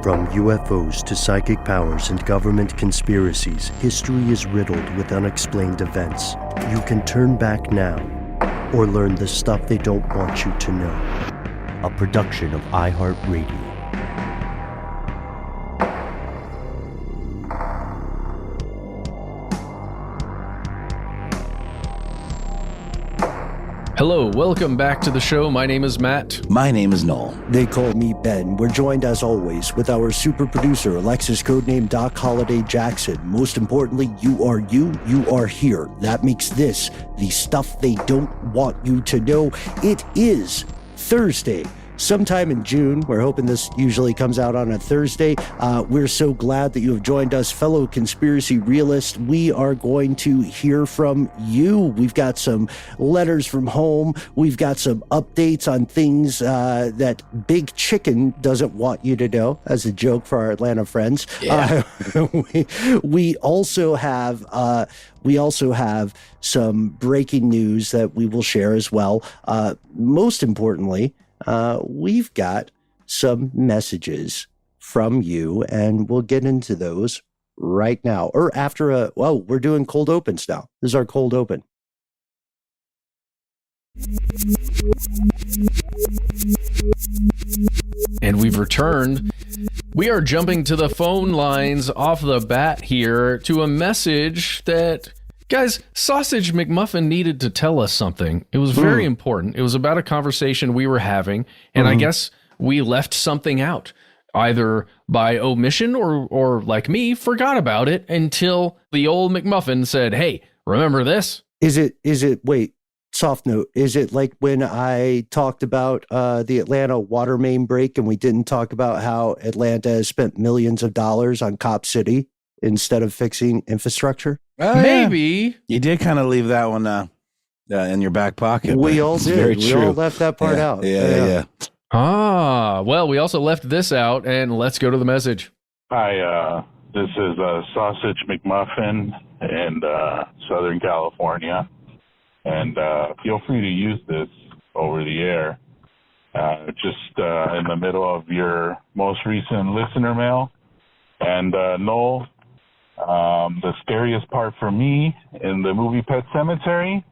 From UFOs to psychic powers and government conspiracies, history is riddled with unexplained events. You can turn back now or learn the stuff they don't want you to know. A production of iHeartRadio. Hello, welcome back to the show. My name is Matt. My name is Noel. They call me Ben. We're joined as always with our super producer, Alexis, codename Doc Holliday Jackson. Most importantly, you are here. That makes this the stuff they don't want you to know. It is Thursday. Sometime in June. We're hoping this usually comes out on a Thursday. We're so glad that you have joined us, fellow conspiracy realists. We are going to hear from you. We've got some letters from home. We've got some updates on things that Big Chicken doesn't want you to know, as a joke for our Atlanta friends. Yeah. We also have some breaking news that we will share as well. Most importantly, we've got some messages from you, and we'll get into those right now. Or after we're doing cold opens now. This is our cold open. And we've returned. We are jumping to the phone lines off the bat here to a message that... Guys, Sausage McMuffin needed to tell us something. It was very important. It was about a conversation we were having, and I guess we left something out, either by omission or like me, forgot about it until the old McMuffin said, hey, remember this? Wait, soft note. Is it like when I talked about the Atlanta water main break and we didn't talk about how Atlanta has spent millions of dollars on Cop City instead of fixing infrastructure? Maybe. Yeah. You did kind of leave that one in your back pocket. We all did. We all left that part out. Yeah. Ah, well, we also left this out, and let's go to the message. Hi, this is Sausage McMuffin in Southern California, and feel free to use this over the air. Just in the middle of your most recent listener mail. And Noel, the scariest part for me in the movie Pet Sematary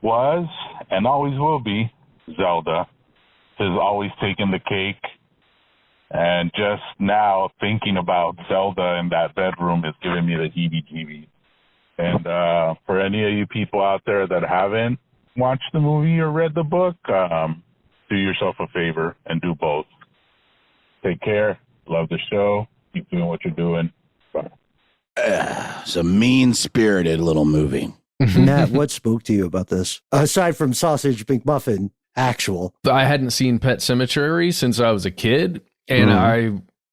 was, and always will be, Zelda. Has always taken the cake. And just now thinking about Zelda in that bedroom is giving me the heebie-jeebies. And for any of you people out there that haven't watched the movie or read the book, do yourself a favor and do both. Take care. Love the show. Keep doing what you're doing. Bye. It's a mean-spirited little movie. Matt, what spoke to you about this? Aside from Sausage McMuffin, actual. I hadn't seen Pet Sematary since I was a kid, and I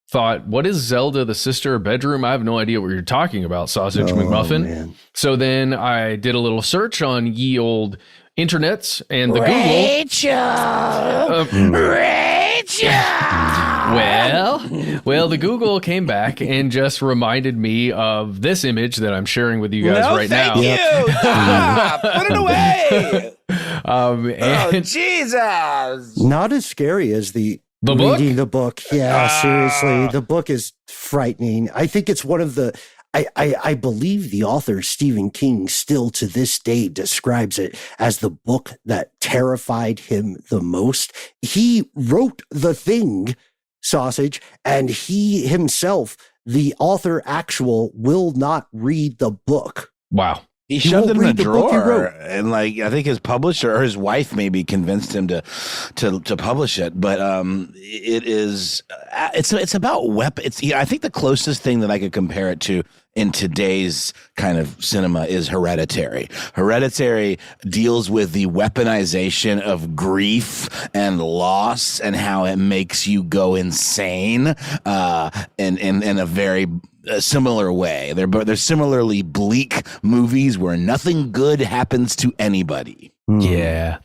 thought, what is Zelda, the sister bedroom? I have no idea what you're talking about, Sausage McMuffin. Man. So then I did a little search on ye old internets and the Google. Rachel! Well, the Google came back and just reminded me of this image that I'm sharing with you guys right now. Thank you. Stop. Put it away. And Jesus. Not as scary as the book? Reading the book. Yeah, seriously. The book is frightening. I think it's one of the... I believe the author, Stephen King, still to this day describes it as the book that terrified him the most. He wrote The Thing, Sausage, and he himself, the author actual, will not read the book. Wow. He shoved it in a drawer, and I think his publisher or his wife maybe convinced him to publish it. But it's about weapons. I think the closest thing that I could compare it to in today's kind of cinema is Hereditary. Hereditary deals with the weaponization of grief and loss and how it makes you go insane, in a very similar way. They're similarly bleak movies where nothing good happens to anybody. Yeah.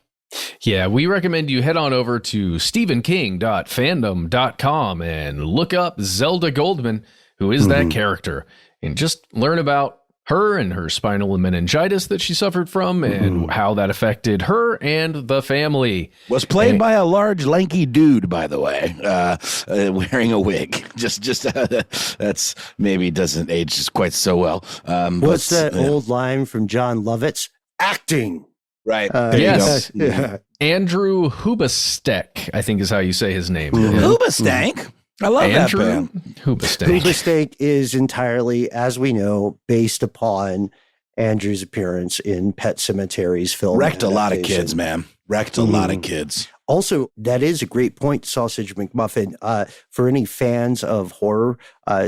We recommend you head on over to stephenking.fandom.com and look up Zelda Goldman, who is that character, and just learn about her and her spinal meningitis that she suffered from and how that affected her and the family. Was played by a large, lanky dude, by the way, wearing a wig. Just that's maybe doesn't age just quite so well. What's that old line from John Lovitz? Acting. Right. Yes. Yeah. Andrew Hubastek, I think is how you say his name. Hoobastank. I love Andrew that band. Hubastek. Hoobastank is entirely, as we know, based upon Andrew's appearance in Pet Sematary's film. Wrecked a lot of adaptation. kids, man. Wrecked a lot of kids. Also, that is a great point, Sausage McMuffin. For any fans of horror,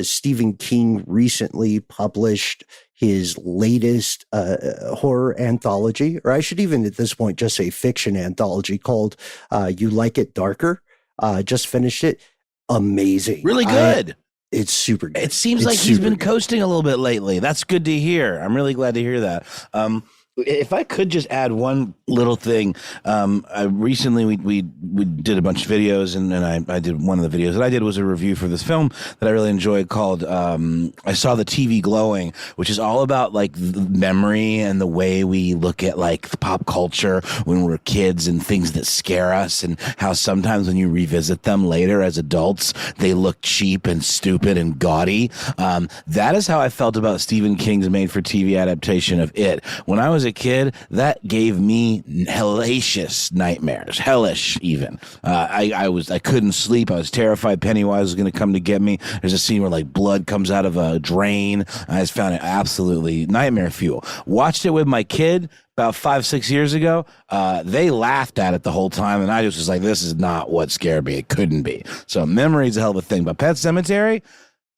Stephen King recently published his latest horror anthology, or I should even at this point just say fiction anthology called You Like It Darker. Just finished it. Amazing. Really good. It's super good. It seems like he's been coasting a little bit lately. That's good to hear. I'm really glad to hear that. If I could just add one little thing, recently we did a bunch of videos, and I did one of the videos that I did was a review for this film that I really enjoyed called I Saw the TV Glowing, which is all about like the memory and the way we look at like the pop culture when we're kids and things that scare us, and how sometimes when you revisit them later as adults, they look cheap and stupid and gaudy. That is how I felt about Stephen King's made-for-TV adaptation of It. When I was a kid, that gave me hellacious nightmares, hellish even. I couldn't sleep. I was terrified Pennywise was going to come to get me. There's a scene where like blood comes out of a drain. I just found it absolutely nightmare fuel. Watched it with my kid about 5-6 years ago. They laughed at it the whole time, and I just was like, this is not what scared me. It couldn't be. So memory's a hell of a thing, but Pet Sematary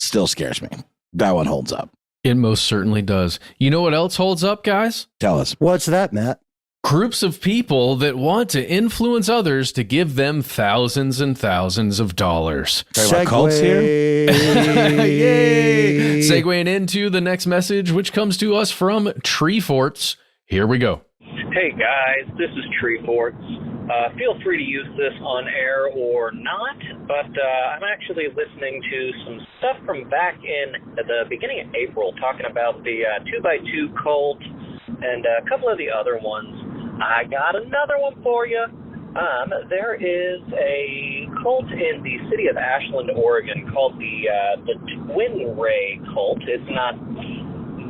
still scares me. That one holds up. It most certainly does. You know what else holds up, guys? Tell us. What's that, Matt? Groups of people that want to influence others to give them thousands and thousands of dollars. Talking about cults here? Yay! Segueing into the next message, which comes to us from Treeforts. Here we go. Hey guys, this is Treeforts. Feel free to use this on air or not, but I'm actually listening to some stuff from back in the beginning of April talking about the 2x2 cult and a couple of the other ones. I got another one for you. There is a cult in the city of Ashland, Oregon called the TwinRay cult. It's not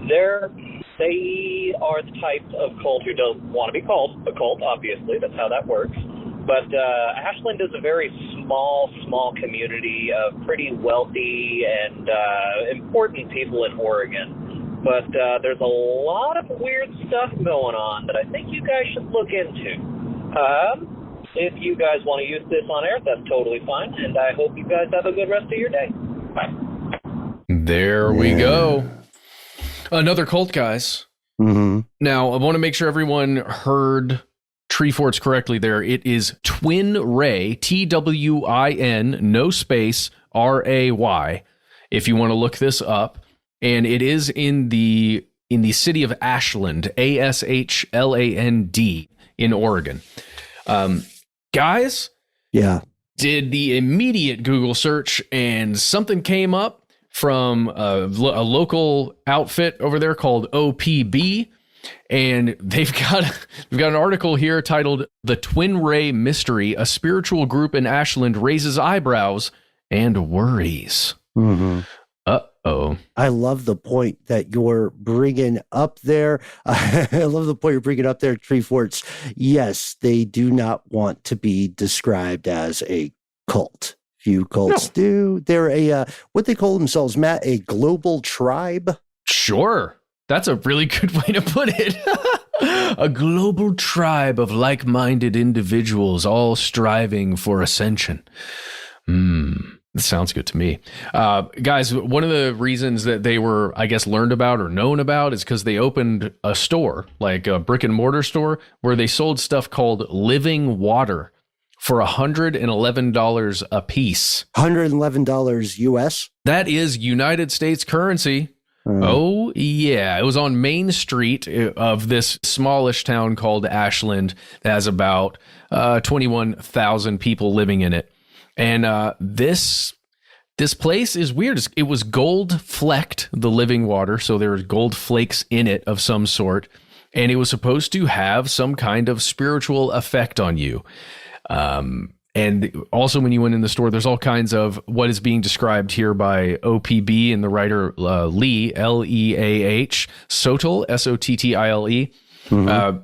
there. They are the type of cult who don't want to be called a cult, obviously. That's how that works. But Ashland is a very small community of pretty wealthy and important people in Oregon. But there's a lot of weird stuff going on that I think you guys should look into. If you guys want to use this on air, that's totally fine. And I hope you guys have a good rest of your day. Bye. There we go. Another cult, guys. Mm-hmm. Now, I want to make sure everyone heard Treeforts correctly there. It is TwinRay, TWIN, no space, RAY, if you want to look this up. And it is in the city of Ashland, ASHLAND, in Oregon. Guys, Yeah. did the immediate Google search, and something came up from a local outfit over there called OPB, and they've got an article here titled "The TwinRay Mystery: A Spiritual Group in Ashland Raises Eyebrows and Worries." Mm-hmm. Uh-oh. I love the point that you're bringing up there. I love the point you're bringing up there, Treeforts. Yes, they do not want to be described as a cult. Few cults do. They're a, what they call themselves, Matt, a global tribe. Sure. That's a really good way to put it. A global tribe of like-minded individuals all striving for ascension. That sounds good to me. Guys, one of the reasons that they were, I guess, learned about or known about is because they opened a store, like a brick and mortar store, where they sold stuff called living water for $111 a piece. $111 US. That is United States currency. Oh, yeah. It was on Main Street of this smallish town called Ashland that has about 21,000 people living in it. And this This place is weird. It was gold flecked, the living water, so there was gold flakes in it of some sort, and it was supposed to have some kind of spiritual effect on you. And also when you went in the store, there's all kinds of what is being described here by OPB and the writer Lee, Leah, Sotile, Sottile. Mm-hmm.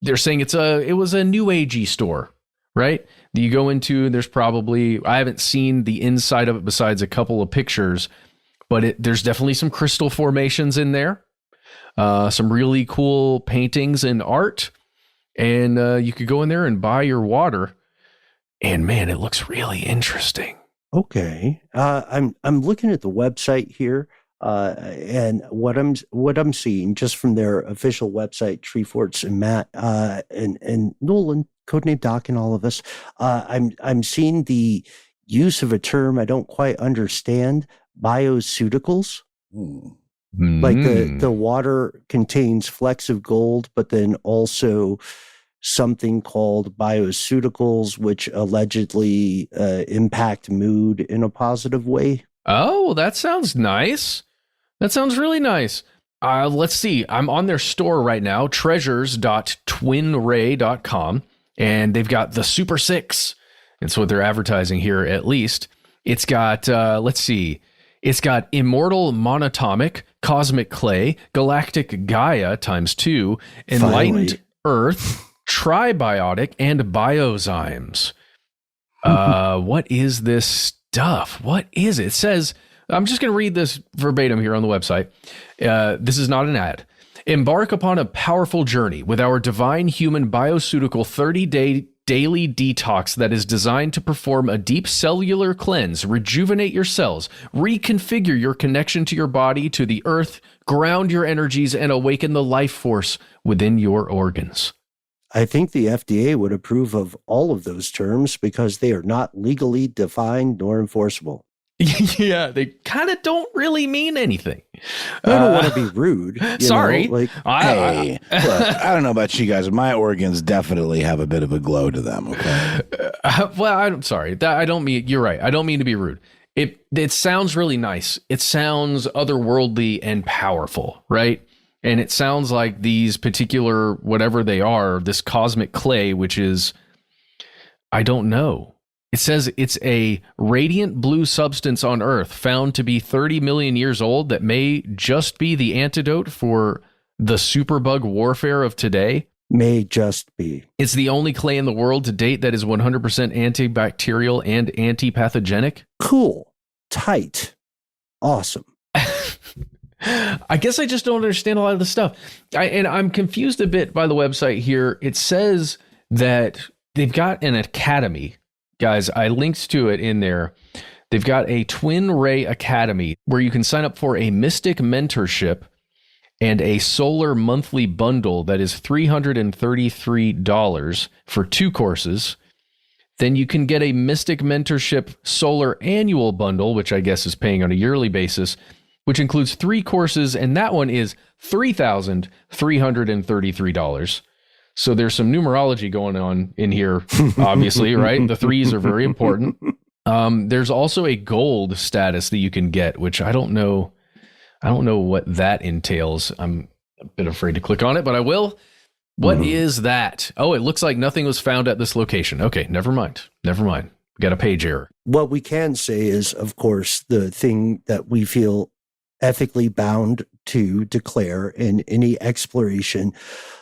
They're saying it was a new agey store, right? You go into, there's probably, I haven't seen the inside of it besides a couple of pictures, but there's definitely some crystal formations in there, some really cool paintings and art, and you could go in there and buy your water. And man, it looks really interesting. Okay, I'm looking at the website here, and what I'm seeing just from their official website, Treeforts and Matt and Nolan, codename Doc, and all of us. I'm seeing the use of a term I don't quite understand: bioceuticals. Like the water contains flecks of gold, but then also something called bioceuticals, which allegedly impact mood in a positive way. Oh, that sounds nice. That sounds really nice. Let's see. I'm on their store right now, treasures.twinray.com, and they've got the Super 6. It's what they're advertising here, at least. It's got, let's see. It's got Immortal Monatomic, Cosmic Clay, Galactic Gaia ×2, Enlightened Earth, Tribiotic, and Biozymes. What is this stuff? What is it? It says, I'm just going to read this verbatim here on the website. This is not an ad. Embark upon a powerful journey with our divine human bioceutical 30-day daily detox that is designed to perform a deep cellular cleanse, rejuvenate your cells, reconfigure your connection to your body, to the earth, ground your energies, and awaken the life force within your organs. I think the FDA would approve of all of those terms because they are not legally defined nor enforceable. Yeah, they kind of don't really mean anything. I don't want to be rude. Sorry. Look, I don't know about you guys, but my organs definitely have a bit of a glow to them. Okay. Well, I'm sorry. I don't mean, you're right. I don't mean to be rude. It sounds really nice. It sounds otherworldly and powerful, right? And it sounds like these particular, whatever they are, this cosmic clay, which is, I don't know. It says it's a radiant blue substance on Earth found to be 30 million years old that may just be the antidote for the superbug warfare of today. May just be. It's the only clay in the world to date that is 100% antibacterial and anti-pathogenic. Cool. Tight. Awesome. I guess I just don't understand a lot of the stuff. And I'm confused a bit by the website here. It says that they've got an academy. Guys, I linked to it in there. They've got a TwinRay Academy where you can sign up for a Mystic Mentorship and a Solar Monthly Bundle that is $333 for 2 courses. Then you can get a Mystic Mentorship Solar Annual Bundle, which I guess is paying on a yearly basis, which includes 3 courses, and that one is $3,333. So there's some numerology going on in here, obviously, right? The 3s are very important. There's also a gold status that you can get, which I don't know what that entails. I'm a bit afraid to click on it, but I will. What is that? Oh, it looks like nothing was found at this location. Okay, never mind. We got a page error. What we can say is, of course, the thing that we feel ethically bound to declare in any exploration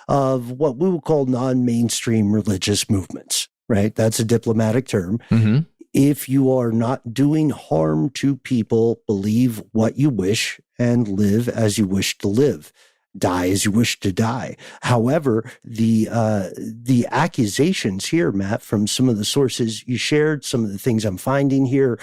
of what we will call non-mainstream religious movements, right? That's a diplomatic term. Mm-hmm. If you are not doing harm to people, believe what you wish and live as you wish to live. Die as you wish to die. However, the accusations here, Matt, from some of the sources you shared, some of the things I'm finding here,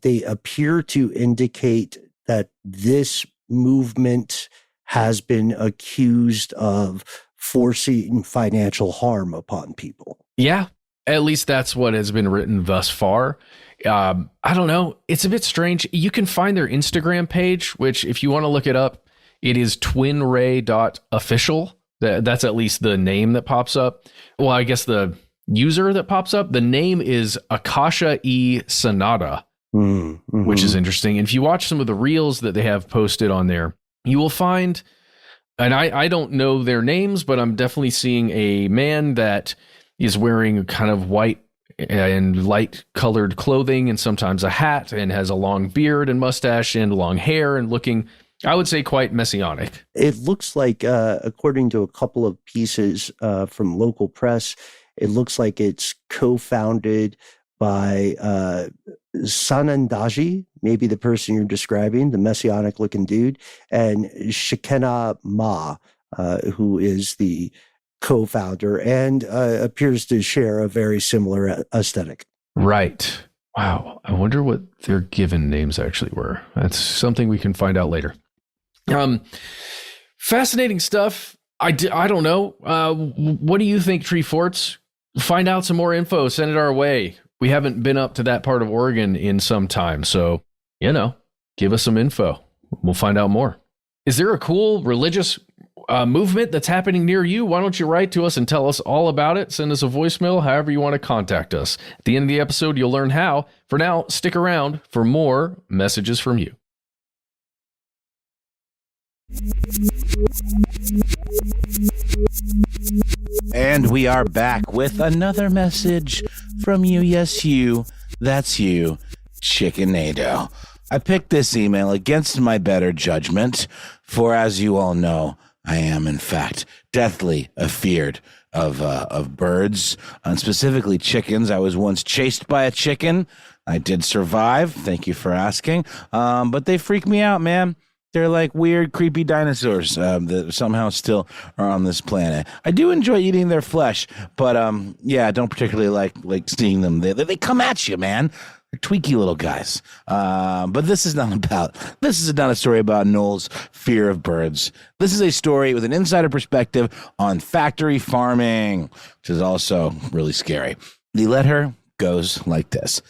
they appear to indicate that this movement has been accused of forcing financial harm upon people. Yeah, at least that's what has been written thus far. I don't know. It's a bit strange. You can find their Instagram page, which if you want to look it up, it is twinray.official. That's at least the name that pops up. Well, I guess the user that pops up, the name is Akasha E. Sanada. which is interesting. And if you watch some of the reels that they have posted on there, you will find, and I don't know their names, but I'm definitely seeing a man that is wearing kind of white and light colored clothing and sometimes a hat, and has a long beard and mustache and long hair, and looking, I would say, quite messianic. It looks like, according to a couple of pieces from local press, it looks like it's co-founded by Sanandaji, maybe the person you're describing, the messianic looking dude, and Chickenado, who is the co-founder and appears to share a very similar aesthetic. Right. Wow. I wonder what their given names actually were. That's something we can find out later. Fascinating stuff. I don't know. What do you think, Tree Forts? Find out some more info. Send it our way. We haven't been up to that part of Oregon in some time. So, give us some info. We'll find out more. Is there a cool religious movement that's happening near you? Why don't you write to us and tell us all about it? Send us a voicemail, however you want to contact us. At the end of the episode, you'll learn how. For now, stick around for more messages from you. And we are back with another message from you. Yes, you. That's you, Chickenado. I picked this email against my better judgment, for as you all know, I am, in fact, deathly afeared of birds, and specifically chickens. I was once chased by a chicken. I did survive. Thank you for asking. But they freak me out, man. They're like weird, creepy dinosaurs that somehow still are on this planet. I do enjoy eating their flesh, but I don't particularly like seeing them. They come at you, man. They're tweaky little guys. But this is not a story about Noel's fear of birds. This is a story with an insider perspective on factory farming, which is also really scary. The letter goes like this.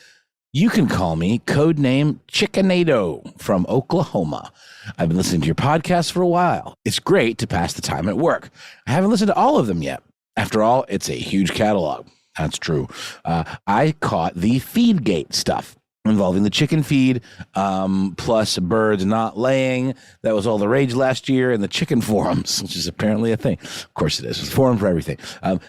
You can call me codename Chickenado from Oklahoma. I've been listening to your podcast for a while. It's great to pass the time at work. I haven't listened to all of them yet. After all, it's a huge catalog. That's true. I caught the Feedgate stuff involving the chicken feed, plus birds not laying. That was all the rage last year in the chicken forums, which is apparently a thing. Of course it is. It's a forum for everything.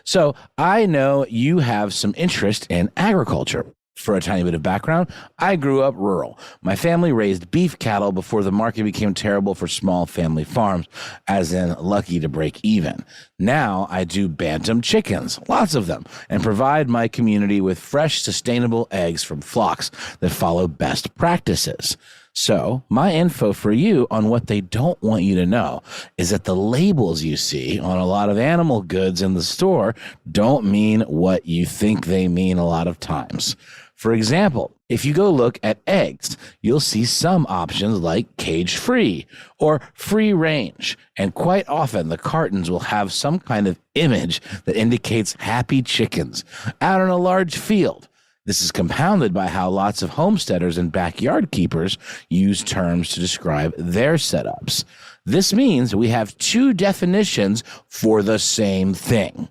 So I know you have some interest in agriculture. For a tiny bit of background, I grew up rural. My family raised beef cattle before the market became terrible for small family farms, as in lucky to break even. Now I do bantam chickens, lots of them, and provide my community with fresh, sustainable eggs from flocks that follow best practices. So my info for you on what they don't want you to know is that the labels you see on a lot of animal goods in the store don't mean what you think they mean a lot of times. For example, if you go look at eggs, you'll see some options like cage-free or free range, and quite often the cartons will have some kind of image that indicates happy chickens out in a large field. This is compounded by how lots of homesteaders and backyard keepers use terms to describe their setups. This means we have two definitions for the same thing.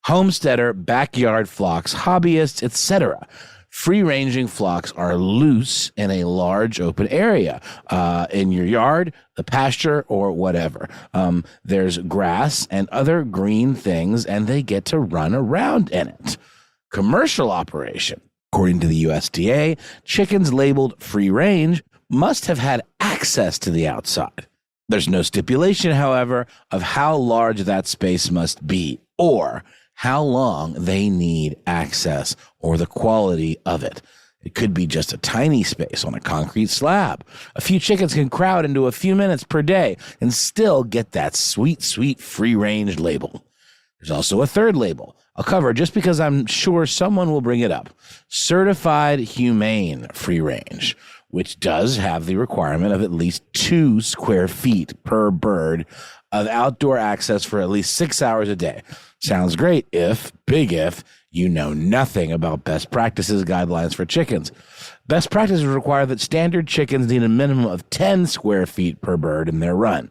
Homesteader, backyard flocks, hobbyists, etc. Free-ranging flocks are loose in a large open area, in your yard, the pasture, or whatever. There's grass and other green things, and they get to run around in it. Commercial operation. According to the USDA, chickens labeled free range must have had access to the outside. There's no stipulation, however, of how large that space must be or how long they need access or the quality of it. It could be just a tiny space on a concrete slab. A few chickens can crowd into a few minutes per day and still get that sweet, sweet free-range label. There's also a third label I'll cover just because I'm sure someone will bring it up. Certified Humane Free Range, which does have the requirement of at least 2 square feet per bird of outdoor access for at least 6 hours a day. Sounds great if, big if, you know nothing about best practices guidelines for chickens. Best practices require that standard chickens need a minimum of 10 square feet per bird in their run,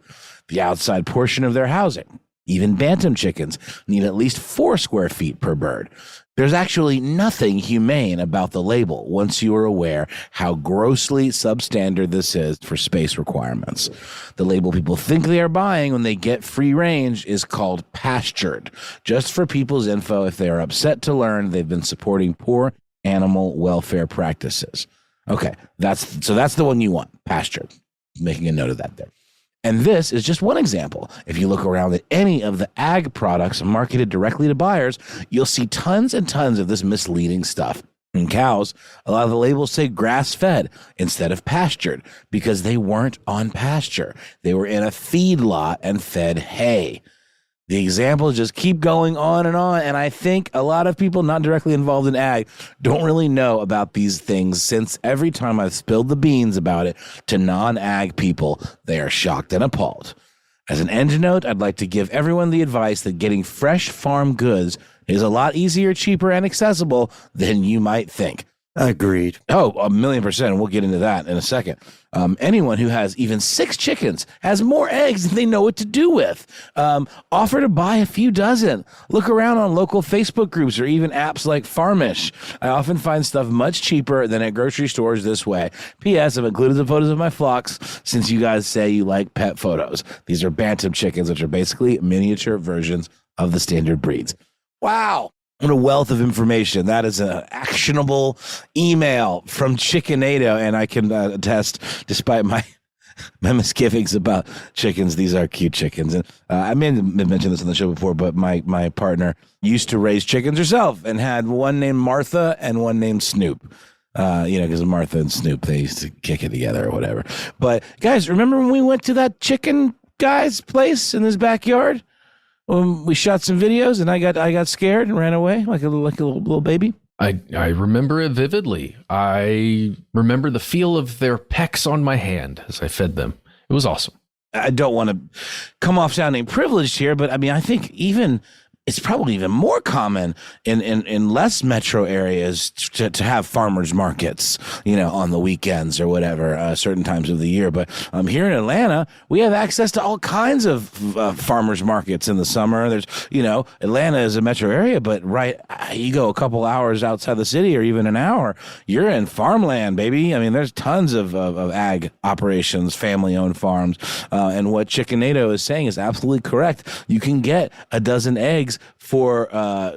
the outside portion of their housing. Even bantam chickens need at least 4 square feet per bird. There's actually nothing humane about the label once you are aware how grossly substandard this is for space requirements. The label people think they are buying when they get free range is called pastured. Just for people's info, if they are upset to learn they've been supporting poor animal welfare practices. Okay, that's the one you want, pastured. Making a note of that there. And this is just one example. If you look around at any of the ag products marketed directly to buyers, you'll see tons and tons of this misleading stuff. In cows, a lot of the labels say grass-fed instead of pastured because they weren't on pasture. They were in a feedlot and fed hay. The examples just keep going on, and I think a lot of people not directly involved in ag don't really know about these things, since every time I've spilled the beans about it to non-ag people, they are shocked and appalled. As an end note, I'd like to give everyone the advice that getting fresh farm goods is a lot easier, cheaper, and accessible than you might think. Agreed. Oh, 1,000,000%. We'll get into that in a second. Anyone who has even 6 chickens has more eggs than they know what to do with. Offer to buy a few dozen. Look around on local Facebook groups or even apps like Farmish. I often find stuff much cheaper than at grocery stores this way. P.S. I've included some photos of my flocks since you guys say you like pet photos. These are bantam chickens, which are basically miniature versions of the standard breeds. Wow. What a wealth of information. That is an actionable email from Chickenado, and I can attest, despite my misgivings about chickens, these are cute chickens. And I may have mentioned this on the show before, but my partner used to raise chickens herself and had one named Martha and one named Snoop. Because Martha and Snoop, they used to kick it together or whatever. But guys, remember when we went to that chicken guy's place in his backyard? We shot some videos and I got scared and ran away like a little baby. I remember it vividly. I remember the feel of their pecks on my hand as I fed them. It was awesome. I don't want to come off sounding privileged here, but I mean, I think it's probably even more common in less metro areas to have farmers markets, on the weekends or whatever, certain times of the year. But here in Atlanta, we have access to all kinds of farmers markets in the summer. There's, Atlanta is a metro area, but you go a couple hours outside the city or even an hour, you're in farmland, baby. I mean, there's tons of ag operations, family-owned farms. And what Chickenado is saying is absolutely correct. You can get a dozen eggs for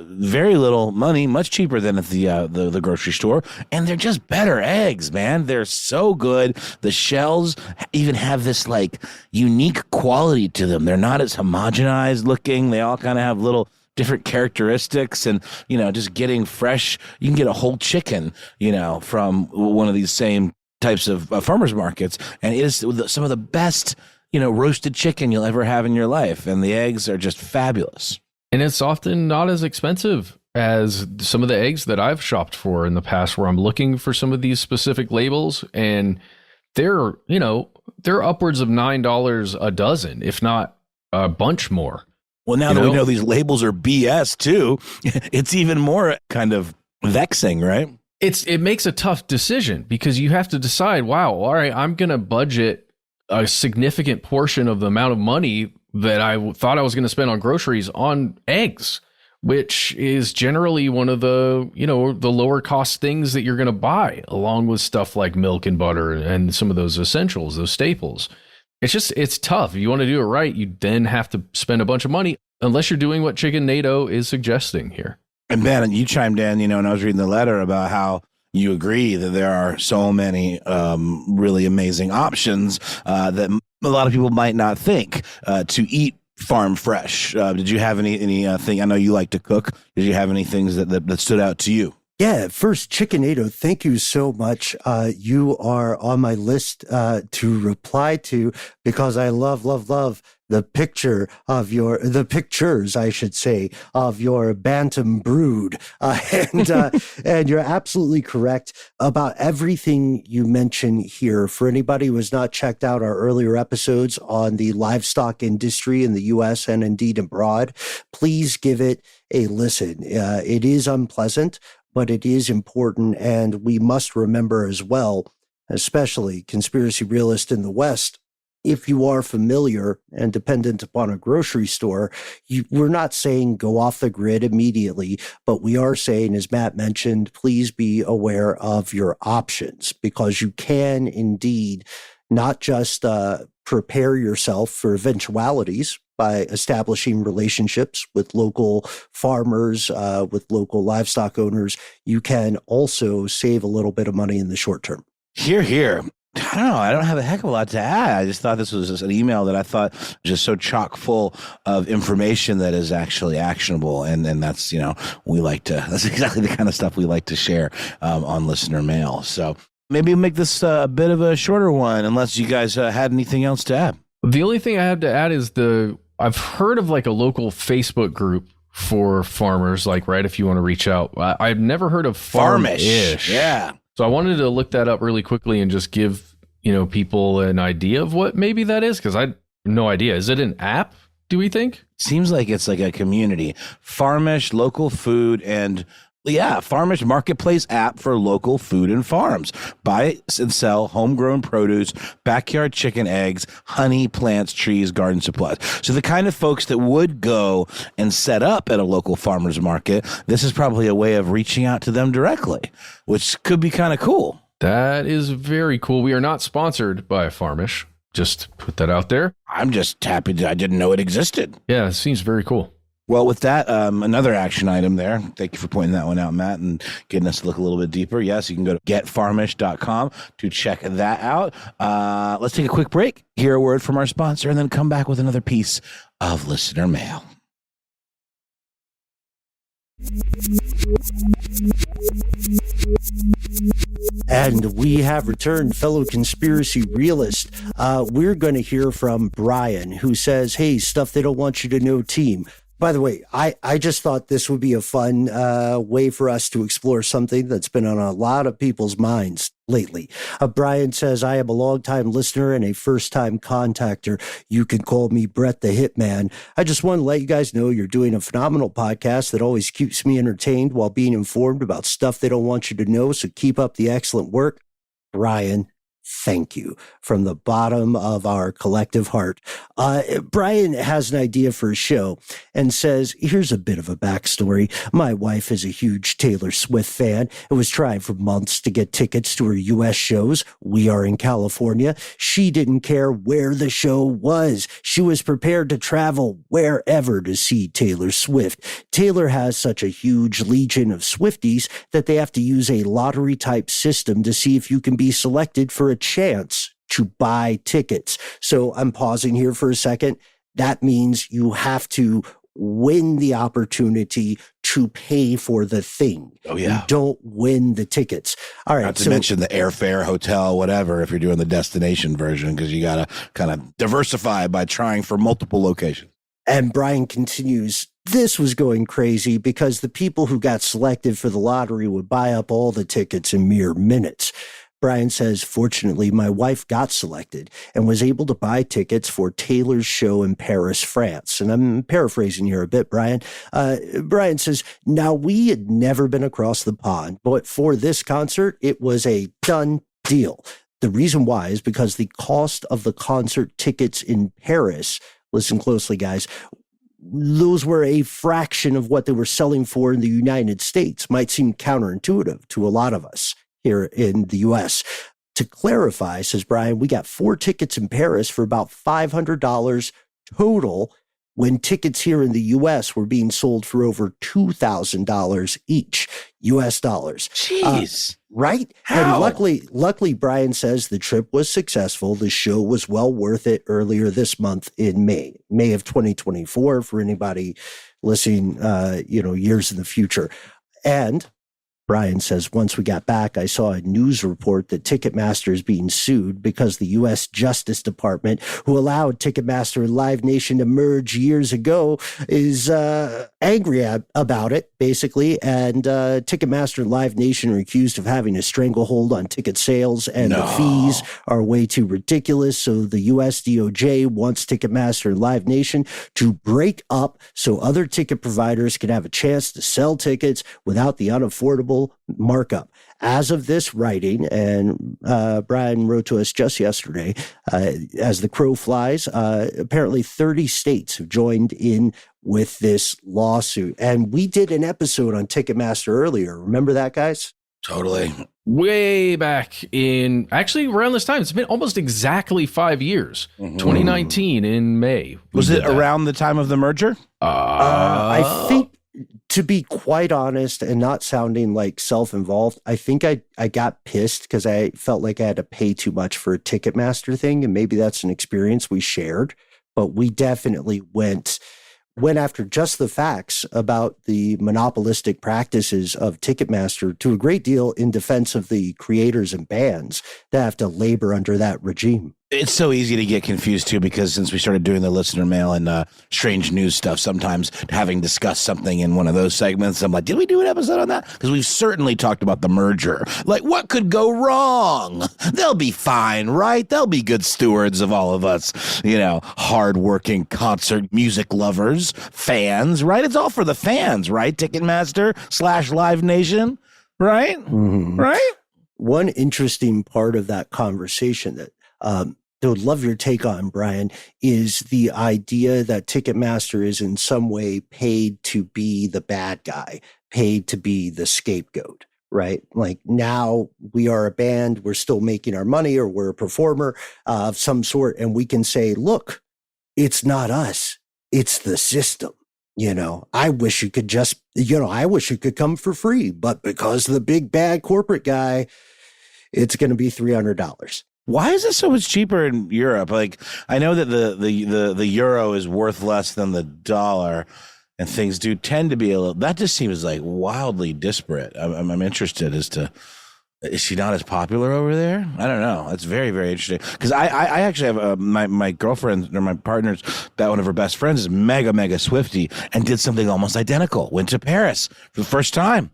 very little money, much cheaper than at the grocery store, and they're just better eggs, man. They're so good. The shells even have this like unique quality to them. They're not as homogenized looking. They all kind of have little different characteristics, and just getting fresh, you can get a whole chicken, from one of these same types of farmers markets, and it is some of the best roasted chicken you'll ever have in your life, and the eggs are just fabulous. And it's often not as expensive as some of the eggs that I've shopped for in the past, where I'm looking for some of these specific labels, and they're upwards of $9 a dozen, if not a bunch more. Well, now that we know these labels are BS too, it's even more kind of vexing, right? It makes a tough decision because you have to decide, wow, all right, I'm going to budget a significant portion of the amount of money that I thought I was going to spend on groceries on eggs, which is generally one of the, the lower cost things that you're going to buy, along with stuff like milk and butter and some of those essentials, those staples. It's tough. If you want to do it right, you then have to spend a bunch of money, unless you're doing what Chickenado is suggesting here. And Ben, you chimed in, and I was reading the letter about how you agree that there are so many really amazing options that a lot of people might not think to eat farm fresh. Did you have anything? I know you like to cook. Did you have any things that stood out to you? Yeah, first, Chickenado, thank you so much. You are on my list to reply to because I love the pictures, I should say, of your bantam brood. And you're absolutely correct about everything you mention here. For anybody who has not checked out our earlier episodes on the livestock industry in the U.S. and indeed abroad, please give it a listen. It is unpleasant, but it is important. And we must remember as well, especially conspiracy realists in the West, if you are familiar and dependent upon a grocery store, we're not saying go off the grid immediately, but we are saying, as Matt mentioned, please be aware of your options, because you can indeed not just prepare yourself for eventualities by establishing relationships with local farmers, with local livestock owners. You can also save a little bit of money in the short term. Hear, hear. I don't know. I don't have a heck of a lot to add. I just thought this was just an email that I thought was just so chock full of information that is actually actionable. And that's, that's exactly the kind of stuff we like to share on listener mail. So maybe make this a bit of a shorter one, unless you guys had anything else to add. The only thing I have to add is I've heard of like a local Facebook group for farmers, like, right, if you want to reach out. I've never heard of Farmish. Yeah. So I wanted to look that up really quickly and just give, people an idea of what maybe that is, because I have no idea. Is it an app, do we think? Seems like it's like a community. Farmish, local food, and Farmish marketplace app for local food and farms. Buy and sell homegrown produce, backyard chicken eggs, honey, plants, trees, garden supplies. So the kind of folks that would go and set up at a local farmer's market, this is probably a way of reaching out to them directly, which could be kind of cool. That is very cool. We are not sponsored by Farmish. Just put that out there. I'm just happy that I didn't know it existed. Yeah, it seems very cool. Well, with that, another action item there. Thank you for pointing that one out, Matt, and getting us to look a little bit deeper. Yes, you can go to getfarmish.com to check that out. Let's take a quick break, hear a word from our sponsor, and then come back with another piece of listener mail. And we have returned, fellow conspiracy realist. We're going to hear from Brian, who says, hey, stuff they don't want you to know, team. By the way, I just thought this would be a fun way for us to explore something that's been on a lot of people's minds lately. Brian says, I am a longtime listener and a first-time contactor. You can call me Brett the Hitman. I just want to let you guys know you're doing a phenomenal podcast that always keeps me entertained while being informed about stuff they don't want you to know, so keep up the excellent work. Brian, thank you from the bottom of our collective heart. Brian has an idea for a show and says, here's a bit of a backstory. My wife is a huge Taylor Swift fan and was trying for months to get tickets to her U.S. shows. We are in California. She didn't care where the show was. She was prepared to travel wherever to see Taylor Swift. Taylor has such a huge legion of Swifties that they have to use a lottery type system to see if you can be selected for a chance to buy tickets. So I'm pausing here for a second. That means you have to win the opportunity to pay for the thing. Oh, yeah. You don't win the tickets. All right. Not to mention the airfare, hotel, whatever, if you're doing the destination version, because you got to kind of diversify by trying for multiple locations. And Brian continues, this was going crazy because the people who got selected for the lottery would buy up all the tickets in mere minutes. Brian says, fortunately, my wife got selected and was able to buy tickets for Taylor's show in Paris, France. And I'm paraphrasing here a bit, Brian. Brian says, now we had never been across the pond, but for this concert, it was a done deal. The reason why is because the cost of the concert tickets in Paris, listen closely, guys, those were a fraction of what they were selling for in the United States. Might seem counterintuitive to a lot of us here in the U.S. To clarify, says Brian, we got 4 tickets in Paris for about $500 total, when tickets here in the U.S. were being sold for over $2,000 each, U.S. dollars. Jeez. Right? How? And luckily, Brian says the trip was successful. The show was well worth it earlier this month in May of 2024, for anybody listening, years in the future. And Brian says, once we got back, I saw a news report that Ticketmaster is being sued because the U.S. Justice Department, who allowed Ticketmaster and Live Nation to merge years ago, is angry about it, basically. And Ticketmaster and Live Nation are accused of having a stranglehold on ticket sales, and the fees are way too ridiculous. So the U.S. DOJ wants Ticketmaster and Live Nation to break up so other ticket providers can have a chance to sell tickets without the unaffordable considerable markup. As of this writing, and Brian wrote to us just yesterday, as the crow flies, apparently 30 states have joined in with this lawsuit. And we did an episode on Ticketmaster earlier. Remember that, guys? Totally. Way back in, actually around this time, it's been almost exactly 5 years. 2019 in May. Was it around the time of the merger? I think, to be quite honest and not sounding like self-involved, I think I got pissed because I felt like I had to pay too much for a Ticketmaster thing. And maybe that's an experience we shared, but we definitely went after just the facts about the monopolistic practices of Ticketmaster to a great deal in defense of the creators and bands that have to labor under that regime. It's so easy to get confused, too, because since we started doing the listener mail and strange news stuff, sometimes having discussed something in one of those segments, I'm like, did we do an episode on that? Because we've certainly talked about the merger. Like, what could go wrong? They'll be fine, right? They'll be good stewards of all of us, hardworking concert music lovers, fans, right? It's all for the fans, right? Ticketmaster/Live Nation, right? Mm-hmm. Right? One interesting part of that conversation that I would love your take on, Brian, is the idea that Ticketmaster is in some way paid to be the bad guy, paid to be the scapegoat, right? Like, now we are a band, we're still making our money, or we're a performer of some sort, and we can say, look, it's not us, it's the system. I wish you could just, I wish you could come for free, but because of the big bad corporate guy, it's going to be $300. Why is it so much cheaper in Europe? Like, I know that the euro is worth less than the dollar, and things do tend to be a little. That just seems like wildly disparate. I'm interested as to, is she not as popular over there? I don't know. That's very, very interesting. Because I actually have my girlfriend or my partner's, that one of her best friends is mega Swiftie and did something almost identical. Went to Paris for the first time,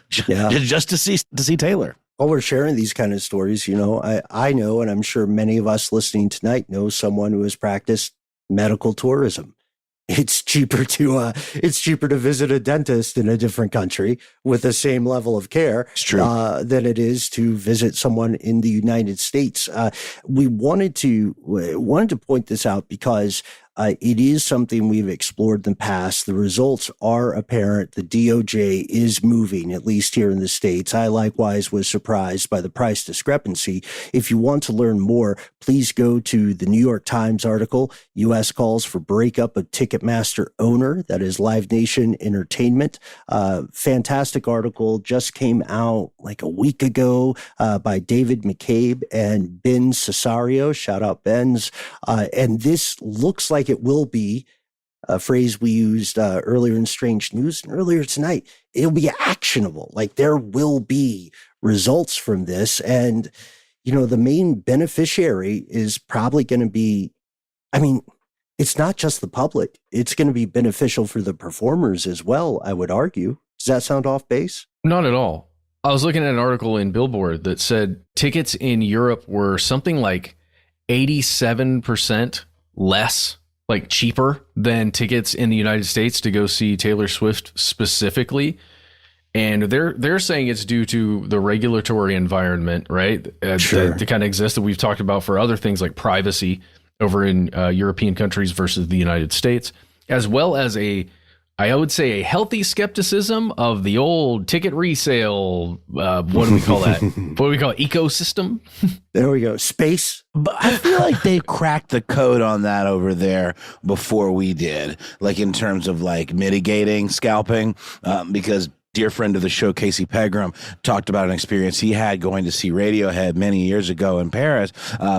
just to see Taylor. While we're sharing these kind of stories, I know, and I'm sure many of us listening tonight know someone who has practiced medical tourism. It's cheaper to visit a dentist in a different country with the same level of care than it is to visit someone in the United States. We wanted to point this out because it is something we've explored in the past. The results are apparent. The DOJ is moving, at least here in the States. I likewise was surprised by the price discrepancy. If you want to learn more, please go to the New York Times article, U.S. calls for breakup of Ticketmaster owner. That is Live Nation Entertainment. Fantastic article, just came out like a week ago by David McCabe and Ben Cesario. Shout out Ben's. And this looks like it will be a phrase we used earlier in Strange News and earlier tonight. It'll be actionable. Like, there will be results from this. And, the main beneficiary is probably going to be, it's not just the public. It's going to be beneficial for the performers as well, I would argue. Does that sound off base? Not at all. I was looking at an article in Billboard that said tickets in Europe were something like 87% less, like cheaper than tickets in the United States to go see Taylor Swift specifically. And they're saying it's due to the regulatory environment, right? That kind of exists that we've talked about for other things like privacy over in European countries versus the United States, as well as I would say a healthy skepticism of the old ticket resale. What do we call that? What do we call it? Ecosystem? There we go. Space. But I feel like they cracked the code on that over there before we did, like in terms of like mitigating scalping, because dear friend of the show, Casey Pegram, talked about an experience he had going to see Radiohead many years ago in Paris,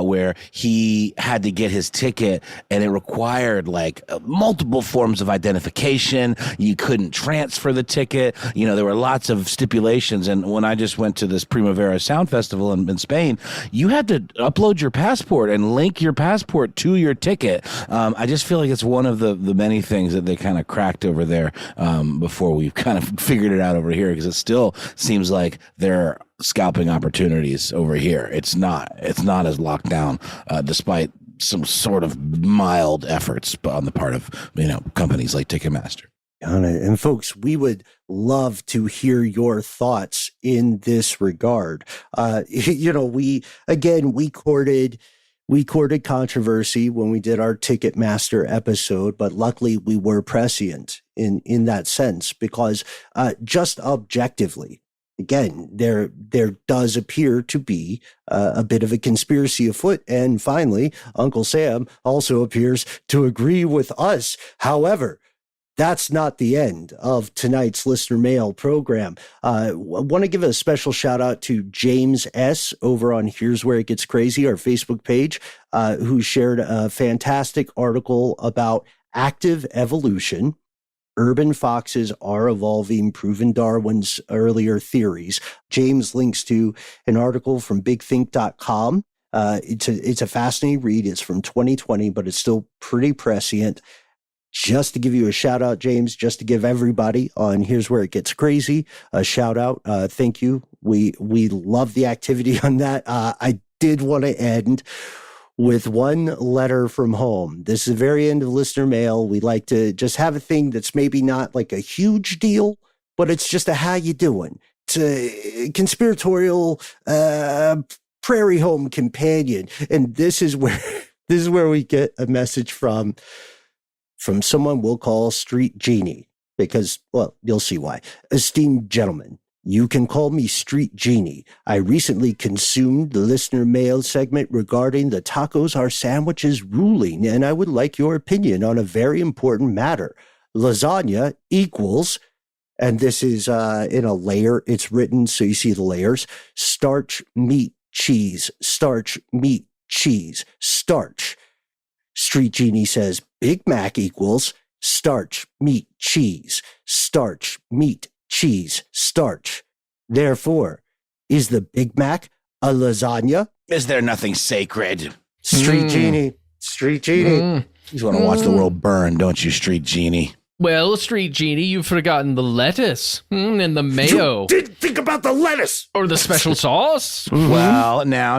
where he had to get his ticket and it required like multiple forms of identification. You couldn't transfer the ticket. There were lots of stipulations. And when I just went to this Primavera Sound Festival in Spain, you had to upload your passport and link your passport to your ticket. I just feel like it's one of the many things that they kind of cracked over there before we kind of figured it out over here, because it still seems like there are scalping opportunities over here. It's not as locked down, despite some sort of mild efforts on the part of companies like Ticketmaster. And folks, we would love to hear your thoughts in this regard. We courted controversy when we did our Ticketmaster episode, but luckily we were prescient in that sense because just objectively, again, there does appear to be a bit of a conspiracy afoot. And finally, Uncle Sam also appears to agree with us. However, that's not the end of tonight's listener mail program. I want to give a special shout out to James S. over on Here's Where It Gets Crazy, our Facebook page, who shared a fantastic article about active evolution. Urban foxes are evolving, proving Darwin's earlier theories. James links to an article from bigthink.com. It's a fascinating read. It's from 2020, but it's still pretty prescient. Just to give you a shout out, James, just to give everybody on Here's Where It Gets Crazy a shout out. Thank you. We love the activity on that. I did want to end with one letter from home. This is the very end of listener mail. We like to just have a thing that's maybe not like a huge deal, but it's just a how you doing. It's a conspiratorial prairie home companion. And this is where we get a message from someone we'll call Street Genie, because, well, you'll see why. Esteemed gentlemen, you can call me Street Genie. I recently consumed the listener mail segment regarding the tacos are sandwiches ruling, and I would like your opinion on a very important matter. Lasagna equals, and this is in a layer, it's written so you see the layers, starch, meat, cheese, starch, meat, cheese, starch. Street Genie says Big Mac equals starch, meat, cheese, starch, meat, cheese, starch. Therefore, is the Big Mac a lasagna? Is there nothing sacred? Street Genie. You just want to watch the world burn, don't you, Street Genie? Well, Street Genie, you've forgotten the lettuce and the mayo. You did think about the lettuce. Or the special sauce. Well, now.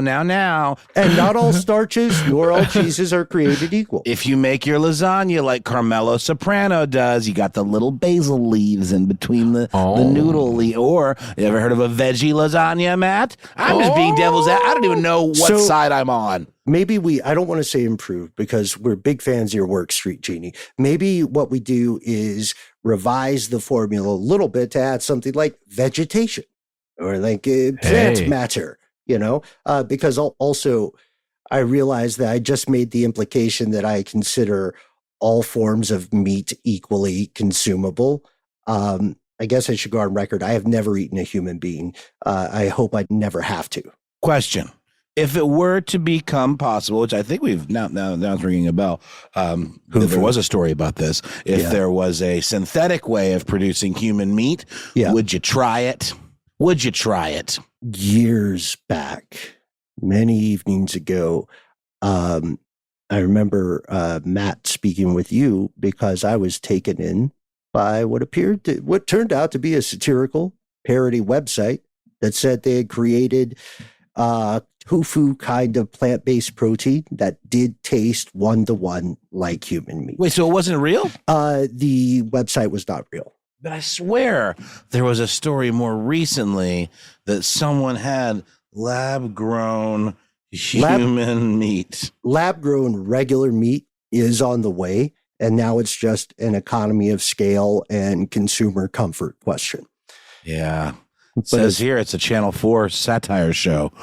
And not all starches nor all cheeses are created equal. If you make your lasagna like Carmelo Soprano does, you got the little basil leaves in between the noodle. Or, you ever heard of a veggie lasagna, Matt? I'm just being devil's advocate. I don't even know what side I'm on. Maybe I don't want to say improved because we're big fans of your work, Street Genie. Maybe what we do is revise the formula a little bit to add something like vegetation or like plant matter, because also I realize that I just made the implication that I consider all forms of meat equally consumable. I guess I should go on record. I have never eaten a human being. I hope I never have to. Question. If it were to become possible, which I think we've now it's ringing a bell, if there was a story about this, if there was a synthetic way of producing human meat, would you try it? Would you try it? Years back, many evenings ago, I remember Matt speaking with you because I was taken in by what turned out to be a satirical parody website that said they had created tofu kind of plant-based protein that did taste 1-to-1 like human meat. Wait, so it wasn't real? The website was not real. But I swear there was a story more recently that someone had lab-grown human meat. Lab-grown regular meat is on the way, and now it's just an economy of scale and consumer comfort question. Yeah. It says here it's a Channel 4 satire show.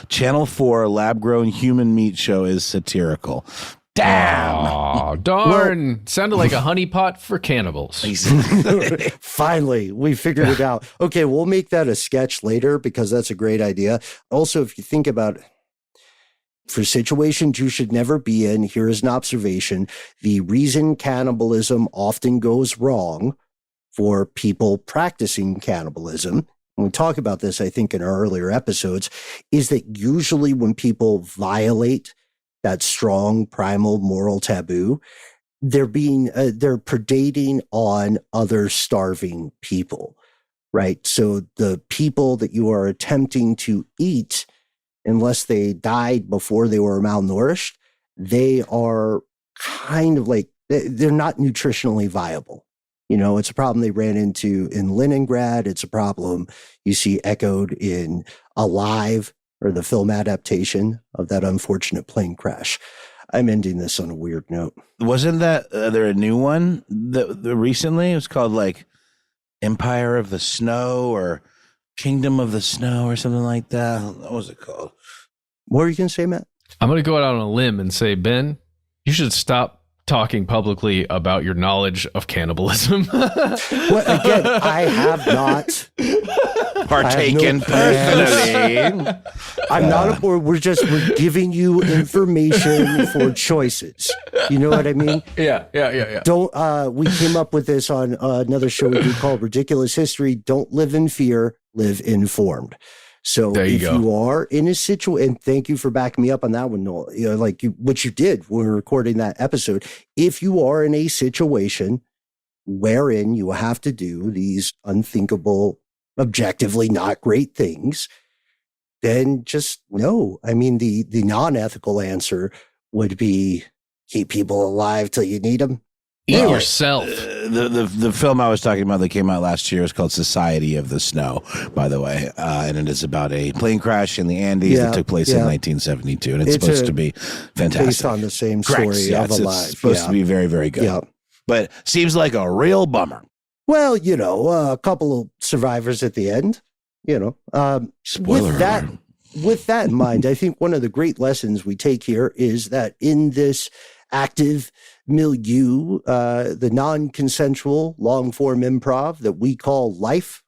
Channel 4 lab-grown human meat show is satirical. Damn. Oh, darn. Sounded like a honeypot for cannibals. Finally, we figured it out. Okay, we'll make that a sketch later because that's a great idea. Also, if you think about it, for situations you should never be in, here is an observation. The reason cannibalism often goes wrong for people practicing cannibalism, and we talk about this, I think, in our earlier episodes, is that usually when people violate that strong primal moral taboo, they're predating on other starving people, right? So the people that you are attempting to eat, unless they died before they were malnourished, they are kind of like They're not nutritionally viable. You know, it's a problem they ran into in Leningrad. It's a problem you see echoed in Alive, or the film adaptation of that unfortunate plane crash. I'm ending this on a weird note. Wasn't that there a new one that recently? It was called like Empire of the Snow or Kingdom of the Snow or something like that. What was it called? What were you going to say, Matt? I'm going to go out on a limb and say, Ben, you should stop talking publicly about your knowledge of cannibalism. Well, again, I have not partaken personally. I'm not a board. We're giving you information for choices. You know what I mean? Yeah. Don't, we came up with this on another show we do called Ridiculous History. Don't live in fear, live informed. So if you are in a situation, and thank you for backing me up on that one, Noel, you know, like what you did when we were recording that episode. If you are in a situation wherein you have to do these unthinkable, objectively not great things, then just no. I mean, the non-ethical answer would be keep people alive till you need them. Eat yourself. The film I was talking about that came out last year is called Society of the Snow, by the way. And it is about a plane crash in the Andes that took place in 1972. And it's supposed to be fantastic. Based on the same story of Alive. It's supposed to be very, very good. Yeah. But seems like a real bummer. Well, you know, a couple of survivors at the end, you know. Spoiler alert. With that in mind, I think one of the great lessons we take here is that in this active milieu, the non-consensual long-form improv that we call life,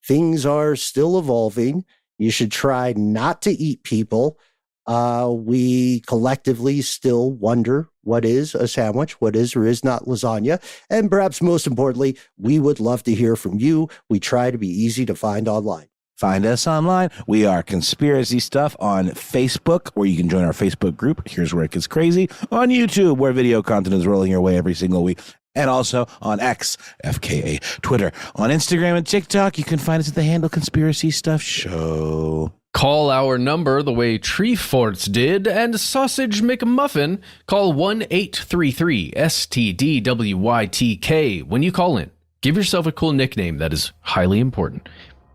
things are still evolving. You should try not to eat people. We collectively still wonder what is a sandwich, what is or is not lasagna. And perhaps most importantly, we would love to hear from you. We try to be easy to find online. Find us online. We are Conspiracy Stuff on Facebook, where you can join our Facebook group. Here's where it gets crazy. On YouTube, where video content is rolling your way every single week. And also on X, FKA, Twitter. On Instagram and TikTok, you can find us at the handle Conspiracy Stuff Show. Call our number the way Treeforts did, and Sausage McMuffin. Call 1-833-STDWYTK when you call in. Give yourself a cool nickname that is highly important.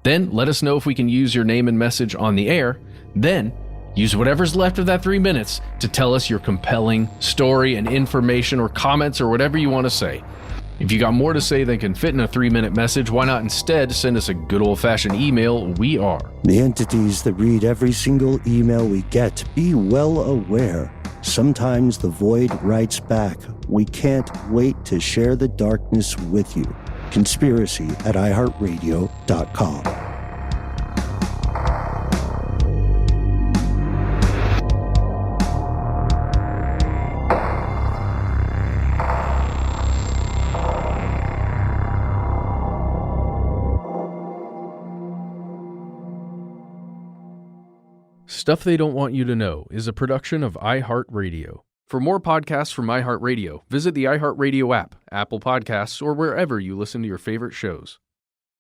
Then let us know if we can use your name and message on the air. Then use whatever's left of that 3 minutes to tell us your compelling story and information or comments or whatever you want to say. If you got more to say than can fit in a 3-minute message, why not instead send us a good old-fashioned email? We are the entities that read every single email we get. Be well aware. Sometimes the void writes back. We can't wait to share the darkness with you. Conspiracy@iHeartRadio.com. Stuff They Don't Want You to Know is a production of iHeartRadio. For more podcasts from iHeartRadio, visit the iHeartRadio app, Apple Podcasts, or wherever you listen to your favorite shows.